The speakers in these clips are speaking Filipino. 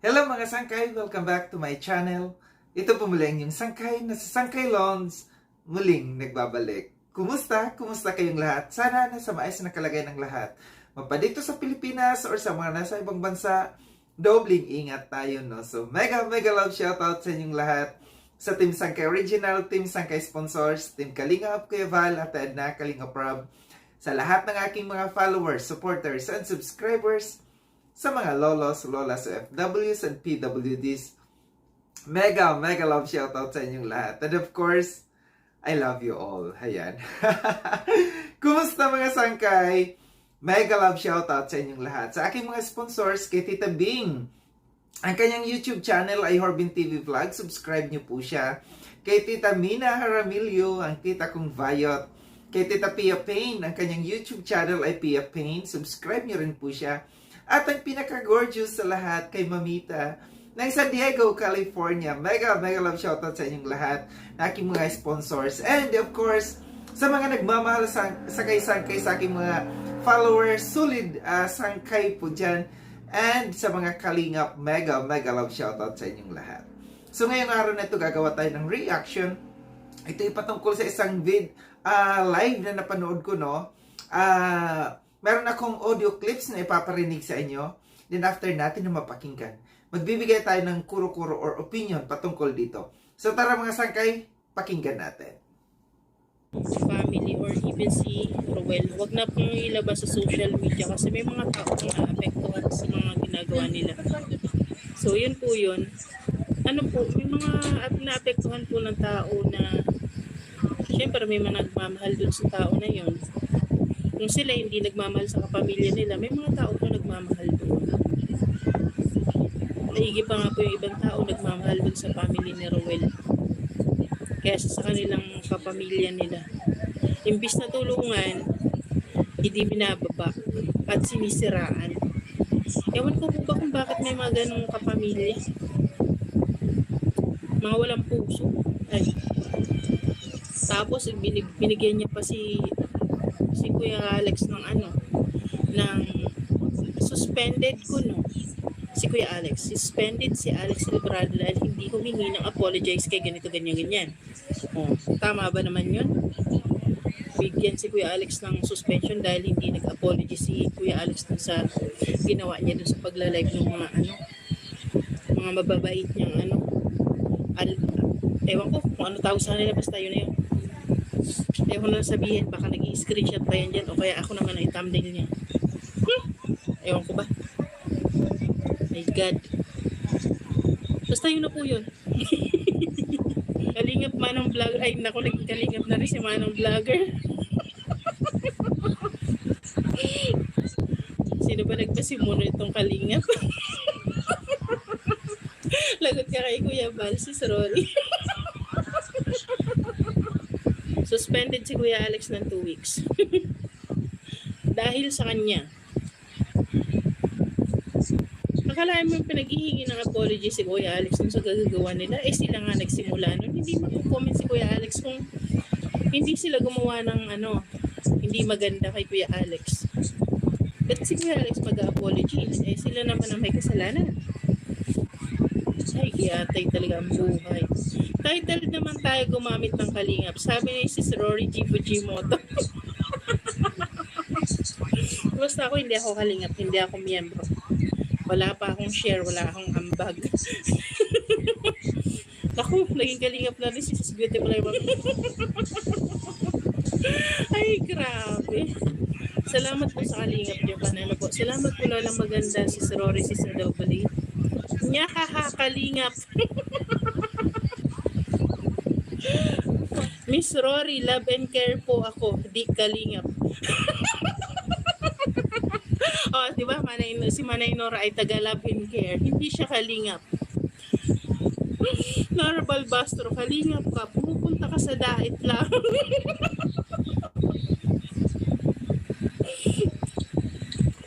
Hello mga sangkay! Welcome back to my channel. Ito po muli ang inyong sangkay na sa Sangkay Lons muling nagbabalik. Kumusta? Kumusta kayong lahat? Sana nasa maayos na kalagay ng lahat. Mapadito sa Pilipinas or sa mga nasa ibang bansa, dobling ingat tayo, no? So mega love shoutout sa inyong lahat. Sa Team Sangkay Original, Team Sangkay Sponsors, Team Kalinga, Kuya Val, at Edna, Kalinga Prab. Sa lahat ng aking mga followers, supporters, and subscribers, sa mga lolos, lolas, OFWs, and PWDs, mega love shoutout sa inyong lahat. And of course, I love you all. Ayan. Kumusta mga sangkay? Mega love shoutout sa inyong lahat. Sa aking mga sponsors, kay Tita Bing. Ang kanyang YouTube channel ay Horbin TV Vlog. Subscribe niyo po siya. Kay Tita Mina Haramilio, ang tita kong Vayot. Kay Tita Pia Payne, ang kanyang YouTube channel ay Pia Payne. Subscribe niyo rin po siya. At ang pinaka-gorgeous sa lahat kay Mamita ng San Diego, California. Mega love shoutout sa inyong lahat na aking mga sponsors. And of course, sa mga nagmamahal sa sangkay sa aking mga followers, solid sangkay po dyan. And sa mga kalingap, mega love shoutout sa inyong lahat. So ngayong araw na ito, gagawa tayo ng reaction. Ito ay patungkol sa isang live na napanood ko, no? Meron akong audio clips na ipaparinig sa inyo. Then after natin na mapakinggan, magbibigay tayo ng kuro-kuro or opinion patungkol dito. So tara mga sangkay, pakinggan natin. Family or even si Roel, wag na pong ilabas sa social media kasi may mga tao na naapektuhan sa mga ginagawa nila. So yun po yun. Ano po, may mga naapektuhan po ng tao na syempre may mga nagmamahal dun sa tao na yun. Kung sila hindi nagmamahal sa kapamilya nila, may mga tao po nagmamahal doon. Naigi pa nga po yung ibang tao nagmamahal doon sa family ni Roel. Kaya sa kanilang kapamilya nila. Imbis na tulungan, hindi binababa at sinisiraan. Ewan ko po ba kung bakit may mga ganong kapamilya. Mga walang puso. Ay. Tapos binigyan niya pa si Kuya Alex ng suspended kuno. Si Kuya Alex, suspended si Alex Silverado dahil hindi humingi ng apologize kay ganito, ganyan. Oh, tama ba naman yun? Bigyan si Kuya Alex ng suspension dahil hindi nag-apology si Kuya Alex dun sa ginawa niya dun sa pagla-live ng mga mababait niyang ewan ko kung ano tawag sa nila, basta yun na yun. Ewan ko na sabihin, baka nag-i-screenshot pa yan dyan o kaya ako naman ang thumbnail niya. Ewan ko ba? My God. Basta yun na po yun. Kalingap manang vlogger. Ay, naku, naging kalingap na rin si manang vlogger. Sino ba nagpasimuno itong kalingap? Lagot ka kay Kuya Val, si Rory. Suspended si Kuya Alex ng 2 weeks. Dahil sa kanya. Akalain mo yung pinaghihingi ng apology si Kuya Alex nung sa gagagawa nila, sila nga nagsimula nun. Hindi mag-comment si Kuya Alex kung hindi sila gumawa ng hindi maganda kay Kuya Alex. Ba't si Kuya Alex mag-apology? Sila naman ang may kasalanan. Ay, giyatay talaga ang buhay. Title naman tayo gumamit ng kalingap. Sabi ni Sis Rory G. Fujimoto. Basta ako, hindi ako kalingap, hindi ako miyembro. Wala pa akong share, wala akong ambag. Ako, naging kalingap na rin si Sis Beautiful Lemon. Ay, grabe. Salamat po sa kalingap niyo, panalo po. Salamat po lalang maganda, Sis Rory, Sis Adobali. Nyahaha, kalingap. Miss Rory, love and care po ako, di kalingap. Oh, di ba? Si Manay Nora ay taga love and care. Hindi siya kalingap. Nora Balbastro, kalingap ka. Pumupunta ka sa dait lang.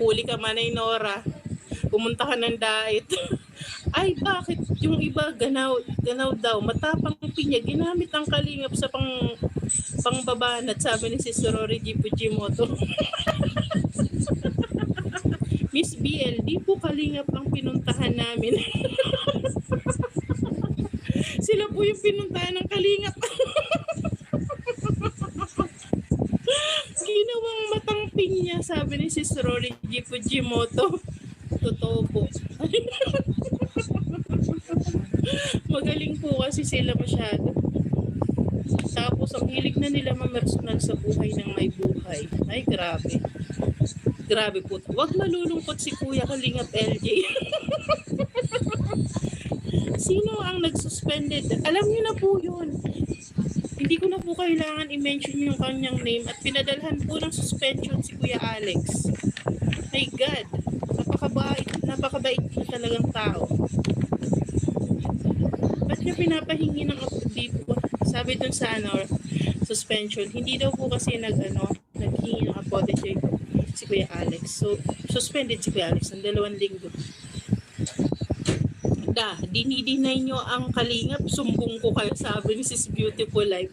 Huli ka, Manay Nora. Pumunta ka ng dait. Ay, bakit yung iba ganaw daw, matapang pinya, ginamit ang kalingap sa pangbabanat, sabi ni si Rory G. Fujimoto. Miss BL, di po Kalingap ang pinuntahan namin. Sila po yung pinuntahan ng Kalingap. Ginawang matang pinya, sabi ni Sis Rory G. Fujimoto. Totoo po. Magaling po kasi sila masyado. Tapos ang hilig na nila mamersonal sa buhay ng may buhay. Ay, grabe. Grabe po. Huwag malulungkot si Kuya Kalingap LJ. Sino ang nagsuspended? Alam niyo na po yun. Hindi ko na po kailangan i-mention yung kanyang name at pinadalhan po ng suspension si Kuya Alex. My God, napakabait na talagang tao. Ba't niya pinapahingi ng apology po? Sabi dun sa suspension, hindi daw po kasi naghingi ng apology si Kuya Alex. So, suspended si Kuya Alex ng 2 linggo. Dinidinay nyo ang Kalingap, sumbong ko kayo, sabi ni Sis Beautiful Life.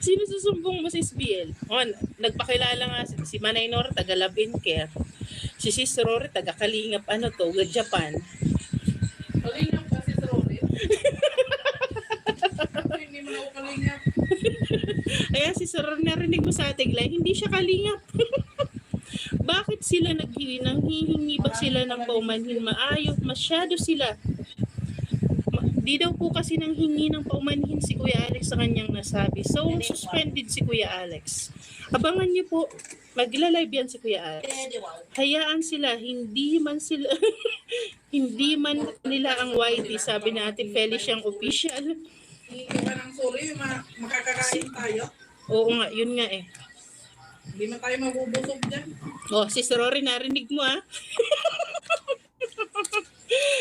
Sino susumbong mo, Sis BL? Nagpakilala nga si Manay Nora, taga Love and Care. Si Sis Rory, taga Kalingap, Japan. Kalingap ka, Sis Rory? Hindi mo na ako kalingap. Ayan, si Sir, narinig mo sa Tiglay, hindi siya Kalingap. Bakit sila nanghihingi ba sila ng paumanhin? Maayos, masyado sila. Di daw po kasi nanghingi ng paumanhin si Kuya Alex sa kanyang nasabi. So, suspended si Kuya Alex. Abangan niyo po, magla-live yan si Kuya Alex. Hayaan sila, hindi man nila ang YT, sabi natin, Feliciang official. Hindi ka ng sorry, makakakain tayo. Oo nga, yun nga eh. Hindi na tayo mabubusog dyan. Oh, si Rory, narinig mo ah.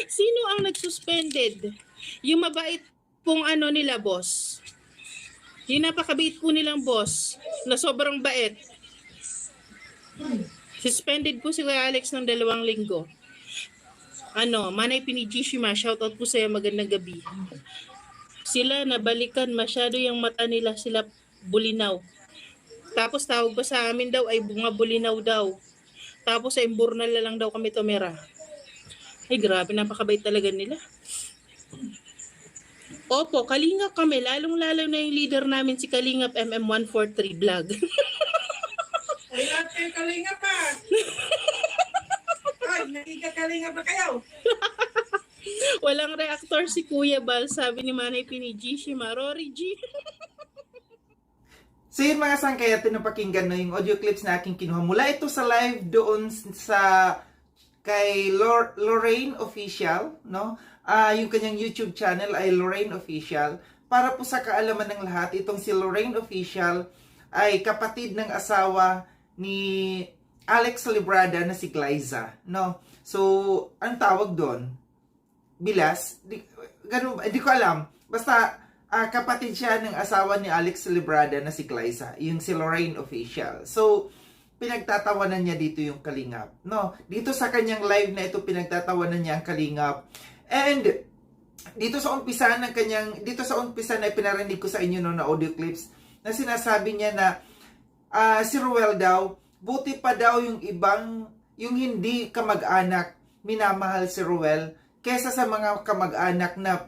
Sino ang nag-suspended? Yung mabait pong nila, boss. Yung napakabait po nilang boss, na sobrang bait. Suspended po si Kuya Alex ng 2 linggo. Manay Pinijishima, shoutout po sa'yo, magandang gabi. Sila nabalikan, masyado yung mata nila, sila bulinaw. Tapos tawag pa sa amin daw ay bunga bulinaw daw. Tapos ay imburnal na lang daw kami tumira. Ay grabe, napakabait talaga nila. Opo, Kalingap kami. Lalong-lalo na yung leader namin si Kalingap MM143 Vlog. Ay, lahat kayo kalingap pa. Ay, nakikakalingap na kayo. Walang reactor si Kuya Bal, sabi ni Manay Pinijishima. Rory G. So yun mga sangkay, at pinapakinggan no, yung audio clips na aking kinuha. Mula ito sa live doon sa kay Lorraine Official, no? Yung kanyang YouTube channel ay Lorraine Official. Para po sa kaalaman ng lahat, itong si Lorraine Official ay kapatid ng asawa ni Alex Librada na si Glyza, no? So, anong tawag doon? Bilas? Di ko alam. Basta kapatid siya ng asawa ni Alex Librada na si Glyza, yung si Lorraine Official. So, pinagtatawanan niya dito yung Kalingap. No, dito sa kanyang live na ito, pinagtatawanan niya ang Kalingap. And, dito sa umpisa na pinarinig ko sa inyo no, na audio clips, na sinasabi niya na si Ruel daw, buti pa daw yung yung hindi kamag-anak, minamahal si Ruel, kesa sa mga kamag-anak na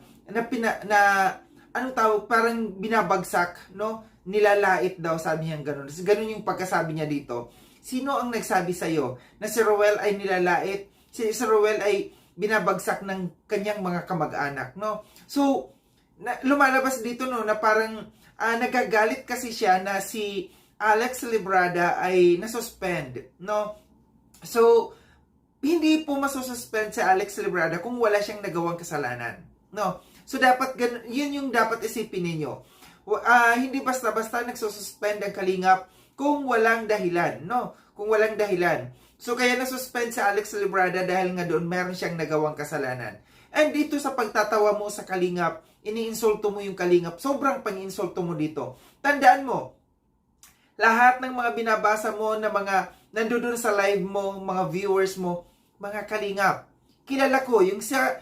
anong tawag, parang binabagsak, no? Nilalait daw, sabi niya gano'n. Gano'n yung pagkasabi niya dito. Sino ang nagsabi sa'yo na si Ruel ay nilalait? Si Ruel ay binabagsak ng kanyang mga kamag-anak, no? So, lumalabas dito, no, na parang nagagalit kasi siya na si Alex Librada ay nasuspend, no? So, hindi po masususpend si Alex Librada kung wala siyang nagawang kasalanan, no? So, dapat yun yung dapat isipin ninyo. Hindi basta-basta nagsususpend ang Kalingap kung walang dahilan, no? Kung walang dahilan. So, kaya nasuspend si Alex Librada dahil nga doon meron siyang nagawang kasalanan. And dito sa pagtatawa mo sa Kalingap, iniinsulto mo yung Kalingap, sobrang pang-insulto mo dito. Tandaan mo, lahat ng mga binabasa mo na mga nandoon sa live mo, mga viewers mo, mga Kalingap. Kilala ko, yung isa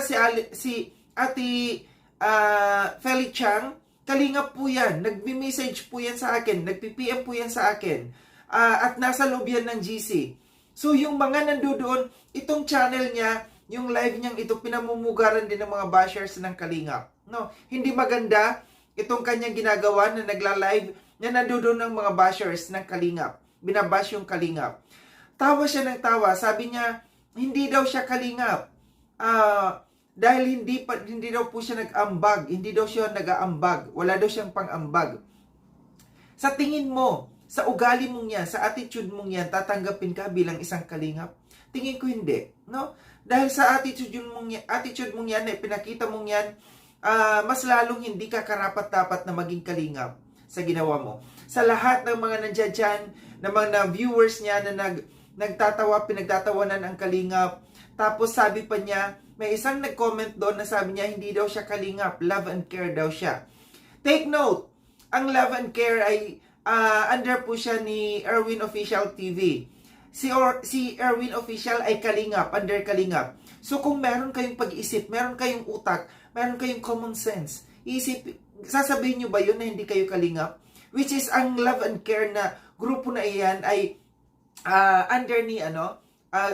si Ate Feli Chang, Kalingap po yan. Nagme-message po yan sa akin. Nagpi-PM po yan sa akin. At nasa loob yan ng GC. So yung mga nandoon, itong channel niya, yung live niyang ito, pinamumugaran din ng mga bashers ng Kalingap. No, hindi maganda itong kanyang ginagawa na nagla-live na nandoon ng mga bashers ng Kalingap. Binabash yung Kalingap. Tawa siya ng tawa. Sabi niya, hindi daw siya Kalingap. Dahil hindi daw po siya nag-ambag. Hindi daw siya nag-aambag. Wala daw siyang pang-ambag. Sa tingin mo, sa ugali mong yan, sa attitude mong yan, tatanggapin ka bilang isang Kalingap? Tingin ko hindi. No? Dahil sa attitude mong yan, na pinakita mong yan, mas lalong hindi ka karapat-dapat na maging Kalingap sa ginawa mo. Sa lahat ng mga nandiyan dyan, ng mga viewers niya na nagtatawa, pinagtatawanan ang Kalingap. Tapos sabi pa niya, may isang nag-comment doon na sabi niya, hindi daw siya Kalingap, love and care daw siya. Take note, ang love and care ay under po siya ni Erwin Official TV. Si Erwin Official ay Kalingap, under Kalingap. So kung meron kayong pag-iisip, meron kayong utak, meron kayong common sense, sasabihin nyo ba yun na hindi kayo Kalingap? Which is ang love and care na grupo na iyan ay under ni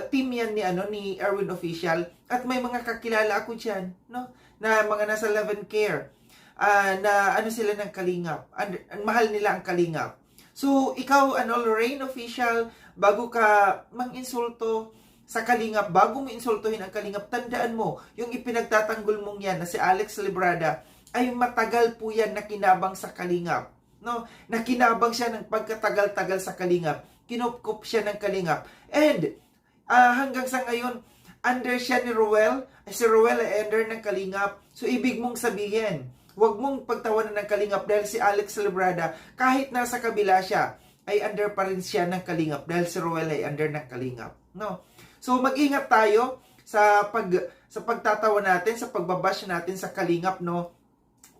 team yan ni Erwin Official, at may mga kakilala ako diyan, no, na mga nasa love and care, na sila ng Kalingap, ang mahal nila ang Kalingap. So ikaw Lorraine Official, bago ka mang-insulto sa Kalingap, bago mo insultuhin ang Kalingap, tandaan mo yung ipinagtatanggol mong yan na si Alex Librada ay matagal po yan na kinabang sa Kalingap, no, nakinabang siya ng pagkatagal-tagal sa Kalingap, kinupkup siya ng Kalingap, and hanggang sa ngayon, under siya ni Roel. Si Roel ay under ng Kalingap. So, ibig mong sabihin, huwag mong pagtawanan ng Kalingap dahil si Alex Librada, kahit nasa kabila siya, ay under pa rin siya ng Kalingap dahil si Roel ay under ng Kalingap. No? So, mag-ingat tayo sa pagtatawa natin, sa pagbabash natin sa Kalingap, no?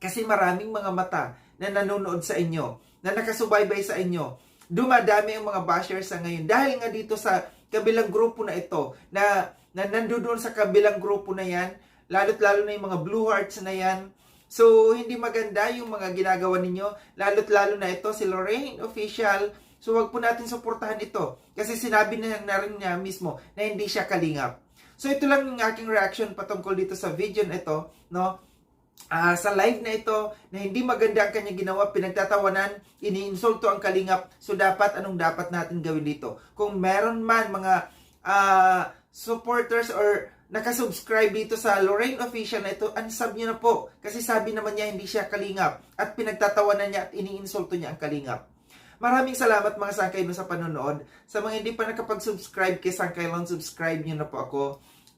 Kasi maraming mga mata na nanonood sa inyo, na nakasubaybay sa inyo. Dumadami ang mga bashers sa ngayon dahil nga dito sa kabilang grupo na ito, na nandoon sa kabilang grupo na yan, lalo't-lalo na yung mga blue hearts na yan. So, hindi maganda yung mga ginagawa ninyo, lalo't-lalo na ito, si Lorraine Official. So, wag po natin suportahan ito. Kasi sinabi na rin niya mismo na hindi siya Kalingap. So, ito lang yung aking reaction patungkol dito sa video na ito, no? Sa live na ito, na hindi maganda ang kanyang ginawa, pinagtatawanan, iniinsulto ang Kalingap. So dapat, anong dapat natin gawin dito? Kung meron man mga supporters or nakasubscribe dito sa Lorraine Official na ito, unsub nyo na po. Kasi sabi naman niya hindi siya Kalingap, at pinagtatawanan niya at iniinsulto niya ang Kalingap. Maraming salamat mga Sangkaylon sa panonood. Sa mga hindi pa nakapag-subscribe kay Sangkaylon, subscribe nyo na po ako.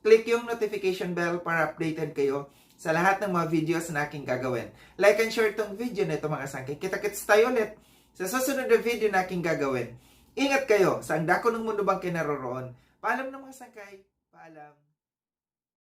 Click yung notification bell para updated kayo sa lahat ng mga videos na aking gagawin. Like and share itong video na ito mga Sangkay. Kita-kits tayo ulit sa susunod na video na aking gagawin. Ingat kayo sa ang dako ng mundo bang kinaroroon. Paalam na mga Sangkay. Paalam.